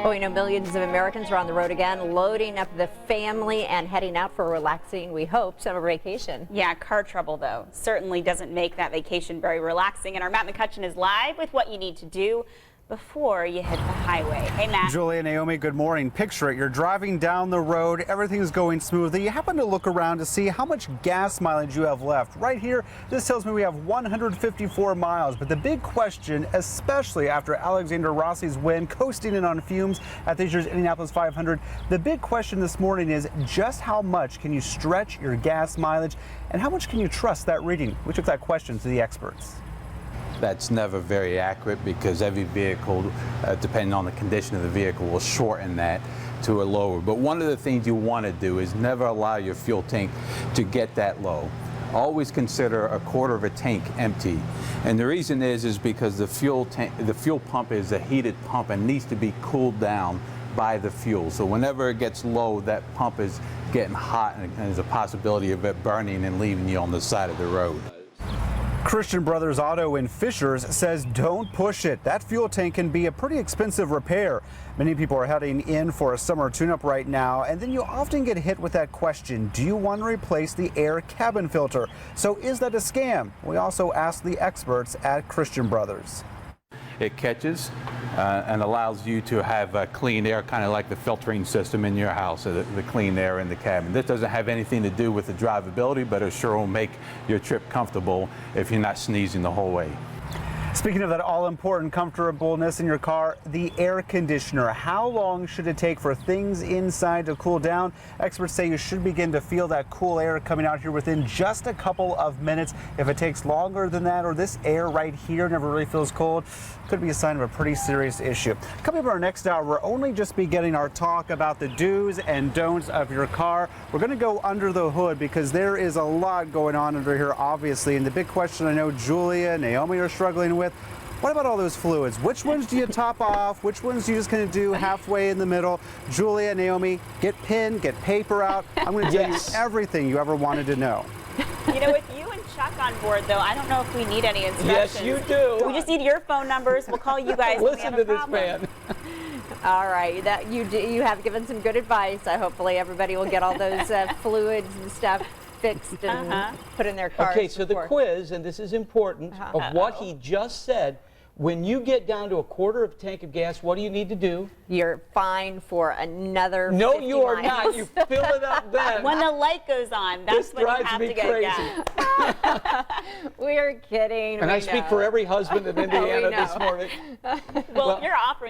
Well, we know millions of Americans are on the road again, loading up the family and heading out for a relaxing, we hope, summer vacation. Yeah, car trouble, though, certainly doesn't make that vacation very relaxing. And our Matt McCutcheon is live with what you need to do before you hit the highway. Hey, Matt. Julia, Naomi, good morning. Picture it. You're driving down the road. Everything's going smoothly. You happen to look around to see how much gas mileage you have left. Right here, this tells me we have 154 miles. But the big question, especially after Alexander Rossi's win, coasting in on fumes at this year's Indianapolis 500, the big question this morning is just how much can you stretch your gas mileage and how much can you trust that reading? We took that question to the experts. That's never very accurate because every vehicle, depending on the condition of the vehicle, will shorten that to a lower. But one of the things you want to do is never allow your fuel tank to get that low. Always consider a quarter of a tank empty. And the reason is because the fuel pump is a heated pump and needs to be cooled down by the fuel. So whenever it gets low, that pump is getting hot and there's a possibility of it burning and leaving you on the side of the road. Christian Brothers Auto in Fishers says don't push it. That fuel tank can be a pretty expensive repair. Many people are heading in for a summer tune-up right now, and then you often get hit with that question, do you want to replace the air cabin filter? So is that a scam? We also asked the experts at Christian Brothers. It catches and allows you to have clean air, kind of like the filtering system in your house, the clean air in the cabin. This doesn't have anything to do with the drivability, but it sure will make your trip comfortable if you're not sneezing the whole way. Speaking of that all-important comfortableness in your car, the air conditioner. How long should it take for things inside to cool down? Experts say you should begin to feel that cool air coming out here within just a couple of minutes. If it takes longer than that, or this air right here never really feels cold, could be a sign of a pretty serious issue. Coming up in our next hour, we're only just beginning our talk about the do's and don'ts of your car. We're going to go under the hood because there is a lot going on under here, obviously. And the big question I know Julia and Naomi are struggling with, what about all those fluids? Which ones do you top off? Which ones do you just kind of do halfway in the middle? Julia, Naomi, get pen, get paper out. I'm going to tell you everything you ever wanted to know. You know, with you and Chuck on board, though, I don't know if we need any instructions. Yes, you do. We just need your phone numbers. We'll call you guys when we have Listen a to this problem. man. All right, that you have given some good advice. Hopefully everybody will get all those fluids and stuff fixed and put in their cars. Okay, so the before. quiz, and this is important, of what he just said. When you get down to a quarter of a tank of gas, what do you need to do? You're fine for another No, 50 you are miles. not. You fill it up then. When the light goes on, that's This when you drives have me to get crazy. gas. We're kidding. And we I speak know. for every husband in Indiana this know. morning. Well, if you're offering